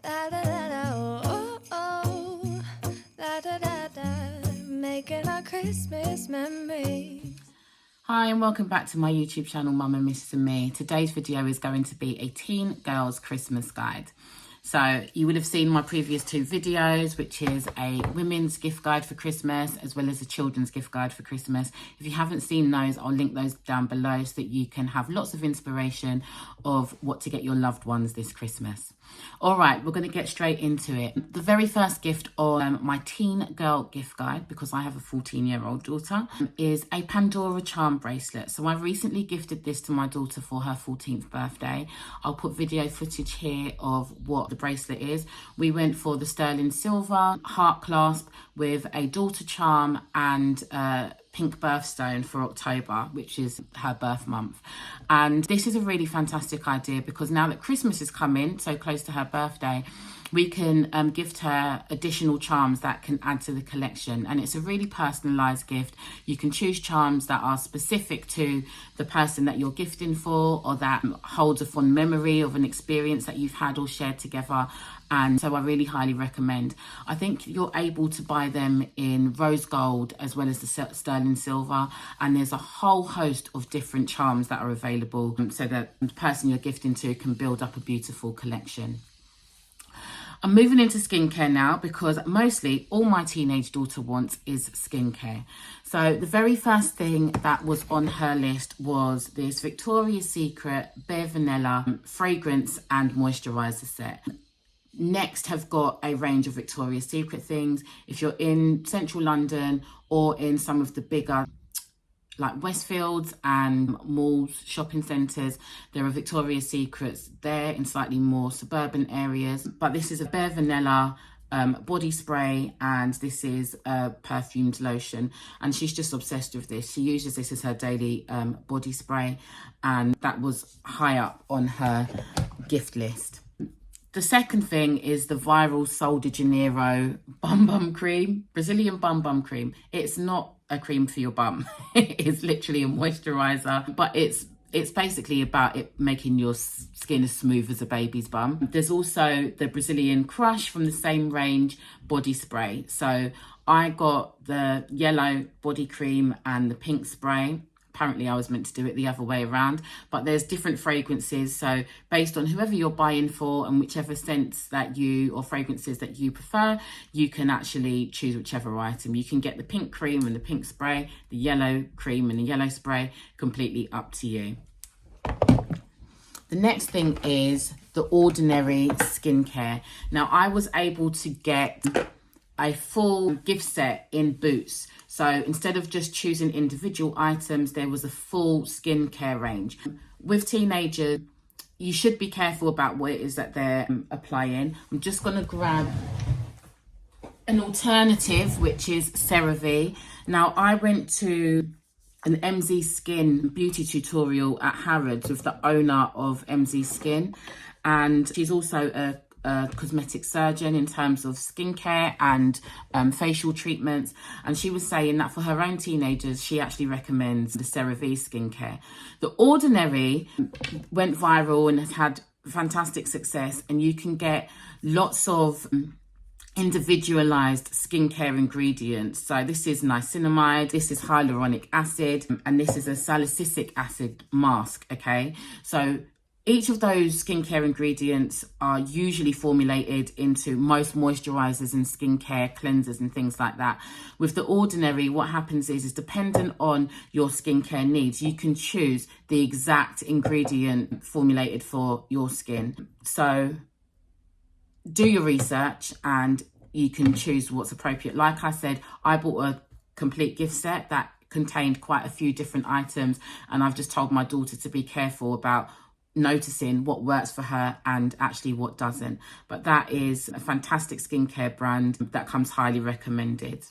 Da da da da, oh oh oh, da da da da, making our Christmas memories. Hi and welcome back to my YouTube channel, Mum and Mrs and Me. Today's video is going to be a teen girls Christmas guide. So you would have seen my previous two videos, which is a women's gift guide for Christmas as well as a children's gift guide for Christmas. If you haven't seen those, I'll link those down below so that you can have lots of inspiration of what to get your loved ones this Christmas. All right, we're going to get straight into it. The very first gift on my teen girl gift guide, because I have a 14-year-old daughter, is a Pandora charm bracelet. So I recently gifted this to my daughter for her 14th birthday. I'll put video footage here of what the bracelet is. We went for the sterling silver heart clasp with a daughter charm and pink birthstone for October, which is her birth month. And this is a really fantastic idea because now that Christmas is coming so close to her birthday, we can gift her additional charms that can add to the collection. And it's a really personalised gift. You can choose charms that are specific to the person that you're gifting for, or that holds a fond memory of an experience that you've had or shared together. And so I really highly recommend. I think you're able to buy them in rose gold as well as the sterling silver. And there's a whole host of different charms that are available so that the person you're gifting to can build up a beautiful collection. I'm moving into skincare now because mostly all my teenage daughter wants is skincare. So the very first thing that was on her list was this Victoria's Secret Bare Vanilla fragrance and moisturiser set. Next, have got a range of Victoria's Secret things. If you're in central London or in some of the bigger like Westfields and malls, shopping centres, there are Victoria's Secrets there in slightly more suburban areas. But this is a Bare Vanilla body spray, and this is a perfumed lotion, and she's just obsessed with this. She uses this as her daily body spray, and that was high up on her gift list. The second thing is the viral Sol de Janeiro Bum Cream, Brazilian Bum Cream. It's not a cream for your bum. It's literally a moisturiser, but it's basically about it making your skin as smooth as a baby's bum. There's also the Brazilian Crush from the same range body spray. So I got the yellow body cream and the pink spray. Apparently I was meant to do it the other way around, but there's different fragrances. So based on whoever you're buying for and whichever scents that you or fragrances that you prefer, you can actually choose whichever item. You can get the pink cream and the pink spray, the yellow cream and the yellow spray, completely up to you. The next thing is the Ordinary skincare. Now I was able to get a full gift set in Boots. So instead of just choosing individual items, there was a full skincare range. With teenagers, you should be careful about what it is that they're applying. I'm just going to grab an alternative, which is Cera Ve. Now, I went to an MZ Skin beauty tutorial at Harrods with the owner of MZ Skin, and she's also a cosmetic surgeon in terms of skincare and facial treatments, and she was saying that for her own teenagers she actually recommends the Cera Ve skincare. The Ordinary went viral and has had fantastic success, and you can get lots of individualized skincare ingredients. So this is niacinamide, this is hyaluronic acid, and this is a salicylic acid mask. Okay, so each of those skincare ingredients are usually formulated into most moisturizers and skincare cleansers and things like that. With the Ordinary, what happens is dependent on your skincare needs, you can choose the exact ingredient formulated for your skin. So do your research and you can choose what's appropriate. Like I said, I bought a complete gift set that contained quite a few different items, and I've just told my daughter to be careful about noticing what works for her and actually what doesn't. But that is a fantastic skincare brand that comes highly recommended.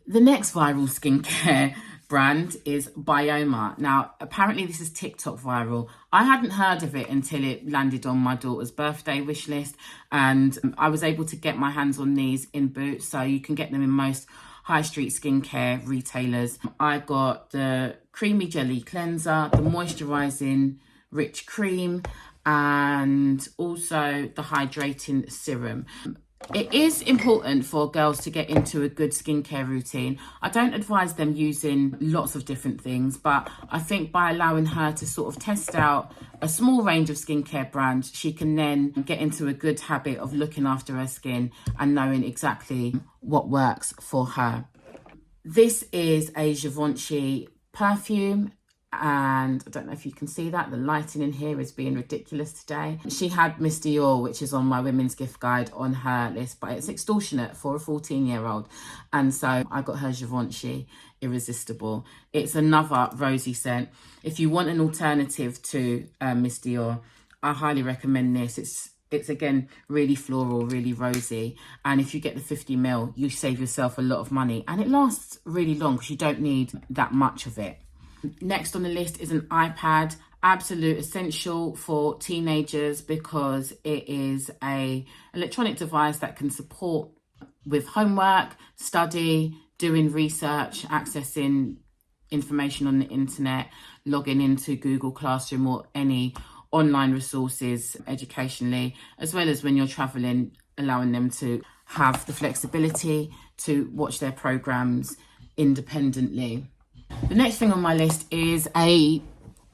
The next viral skincare brand is Byoma. Now, apparently this is TikTok viral. I hadn't heard of it until it landed on my daughter's birthday wish list, and I was able to get my hands on these in Boots, so you can get them in most high street skincare retailers. I got the creamy jelly cleanser, the moisturizing rich cream, and also the hydrating serum. It is important for girls to get into a good skincare routine. I don't advise them using lots of different things, but I think by allowing her to sort of test out a small range of skincare brands, she can then get into a good habit of looking after her skin and knowing exactly what works for her. This is a Givenchy perfume, and I don't know if you can see that, the lighting in here is being ridiculous today. She had Miss Dior, which is on my women's gift guide, on her list, but it's extortionate for a 14-year-old, and so I got her Givenchy Irresistible. It's another rosy scent. If you want an alternative to Miss Dior, I highly recommend this. It's again really floral, really rosy, and if you get the 50ml, you save yourself a lot of money, and it lasts really long because you don't need that much of it. Next on the list is an iPad, absolute essential for teenagers because it is a electronic device that can support with homework, study, doing research, accessing information on the internet, logging into Google Classroom or any online resources educationally, as well as when you're traveling, allowing them to have the flexibility to watch their programs independently. The next thing on my list is a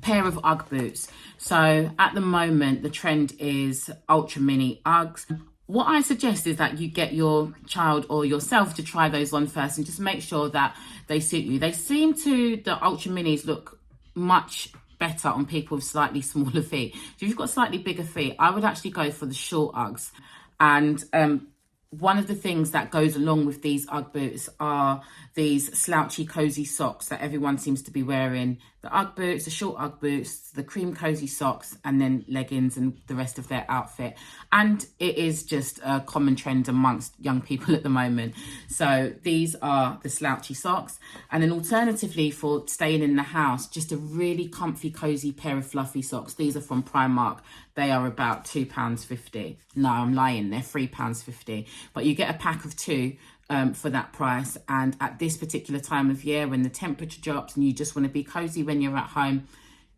pair of Ugg boots. So at the moment, the trend is ultra mini Uggs. What I suggest is that you get your child or yourself to try those on first and just make sure that they suit you. They seem to, the ultra minis look much better on people with slightly smaller feet. So if you've got slightly bigger feet, I would actually go for the short Uggs. And one of the things that goes along with these Ugg boots are these slouchy, cozy socks that everyone seems to be wearing. The Ugg boots, the short Ugg boots, the cream cozy socks, and then leggings and the rest of their outfit. And it is just a common trend amongst young people at the moment. So these are the slouchy socks. And then alternatively, for staying in the house, just a really comfy, cozy pair of fluffy socks. These are from Primark. They are about £2.50. No, I'm lying, they're £3.50. But you get a pack of two for that price. And at this particular time of year, when the temperature drops and you just want to be cozy when you're at home,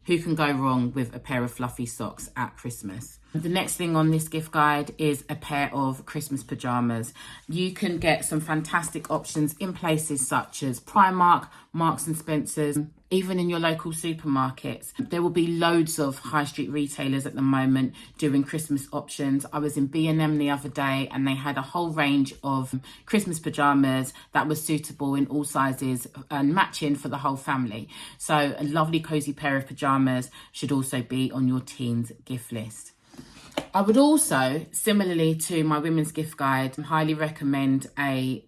who can go wrong with a pair of fluffy socks at Christmas? The next thing on this gift guide is a pair of Christmas pyjamas. You can get some fantastic options in places such as Primark, Marks and Spencer's, even in your local supermarkets. There will be loads of high street retailers at the moment doing Christmas options. I was in B&M the other day and they had a whole range of Christmas pyjamas that was suitable in all sizes and matching for the whole family. So a lovely cozy pair of pyjamas should also be on your teens gift list. I would also, similarly to my women's gift guide, highly recommend a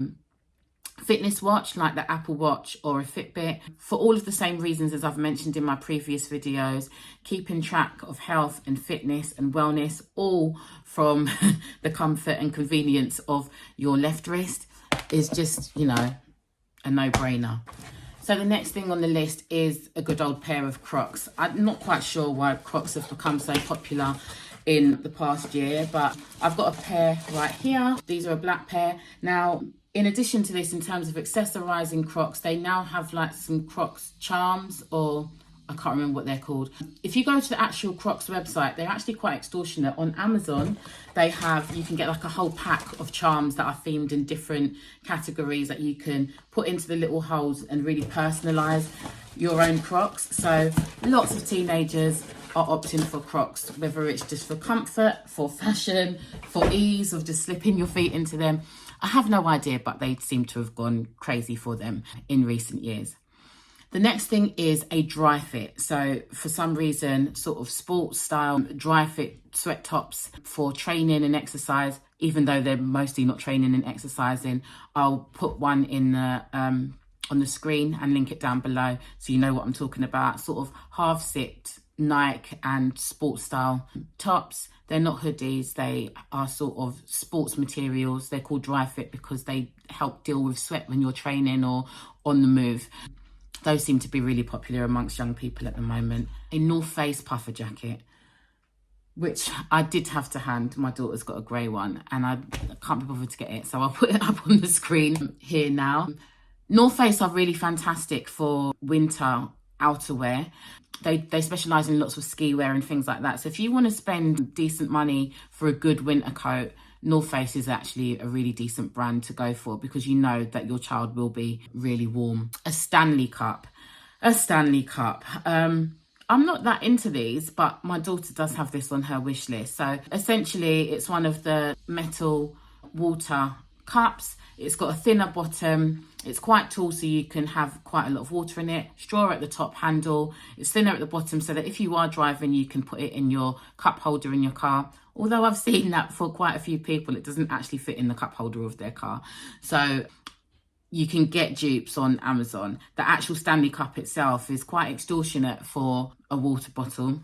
fitness watch like the Apple Watch or a Fitbit, for all of the same reasons as I've mentioned in my previous videos. Keeping track of health and fitness and wellness, all from the comfort and convenience of your left wrist, is just, you know, a no-brainer. So the next thing on the list is a good old pair of Crocs. I'm not quite sure why Crocs have become so popular in the past year, but I've got a pair right here. These are a black pair. Now, in addition to this, in terms of accessorizing Crocs, they now have like some Crocs Charms, or I can't remember what they're called. If you go to the actual Crocs website, they're actually quite extortionate. On Amazon, they have, you can get like a whole pack of charms that are themed in different categories that you can put into the little holes and really personalize your own Crocs. So lots of teenagers are opting for Crocs, whether it's just for comfort, for fashion, for ease of just slipping your feet into them. I have no idea, but they seem to have gone crazy for them in recent years. The next thing is a dry fit. So for some reason, sort of sports style dry fit sweat tops for training and exercise, even though they're mostly not training and exercising. I'll put one in the on the screen and link it down below so you know what I'm talking about. Sort of half sit Nike and sports style tops. They're not hoodies, they are sort of sports materials. They're called dry fit because they help deal with sweat when you're training or on the move. Those seem to be really popular amongst young people at the moment. A North Face puffer jacket, which I did have to hand. My daughter's got a grey one and I can't be bothered to get it, so I'll put it up on the screen here now. North Face are really fantastic for winter outerwear. They specialise in lots of ski wear and things like that. So if you want to spend decent money for a good winter coat, North Face is actually a really decent brand to go for, because you know that your child will be really warm. A Stanley Cup. I'm not that into these, but my daughter does have this on her wish list. So essentially it's one of the metal water cups. It's got a thinner bottom. It's quite tall, so you can have quite a lot of water in it. Straw at the top handle. It's thinner at the bottom, so that if you are driving, you can put it in your cup holder in your car. Although I've seen that for quite a few people, it doesn't actually fit in the cup holder of their car. So you can get dupes on Amazon. The actual Stanley Cup itself is quite extortionate for a water bottle.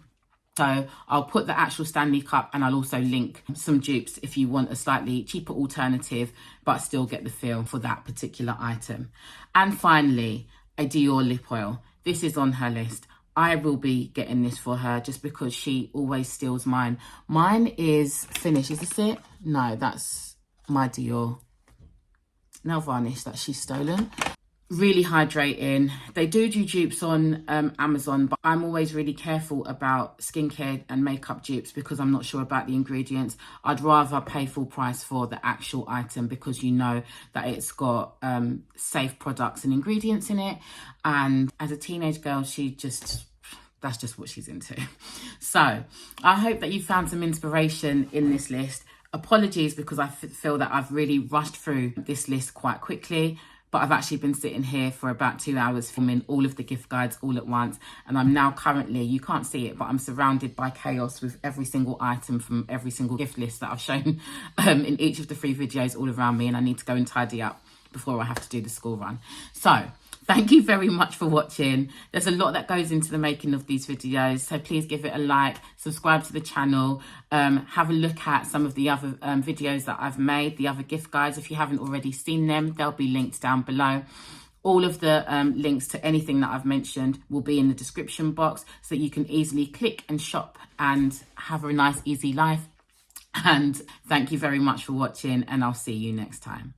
So I'll put the actual Stanley Cup, and I'll also link some dupes if you want a slightly cheaper alternative, but still get the feel for that particular item. And finally, a Dior Lip Oil. This is on her list. I will be getting this for her just because she always steals mine. Mine is finished. Is this it? No, that's my Dior nail varnish that she's stolen. Really hydrating. They do dupes on Amazon, but I'm always really careful about skincare and makeup dupes because I'm not sure about the ingredients. I'd rather pay full price for the actual item because you know that it's got safe products and ingredients in it. And as a teenage girl, that's just what she's into. So I hope that you found some inspiration in this list. Apologies because I feel that I've really rushed through this list quite quickly, but I've actually been sitting here for about 2 hours filming all of the gift guides all at once. And I'm now currently, you can't see it, but I'm surrounded by chaos with every single item from every single gift list that I've shown in each of the 3 videos all around me. And I need to go and tidy up before I have to do the school run. So thank you very much for watching. There's a lot that goes into the making of these videos, so please give it a like, subscribe to the channel, have a look at some of the other videos that I've made, the other gift guides. If you haven't already seen them, they'll be linked down below. All of the links to anything that I've mentioned will be in the description box, so that you can easily click and shop and have a nice, easy life. And thank you very much for watching, and I'll see you next time.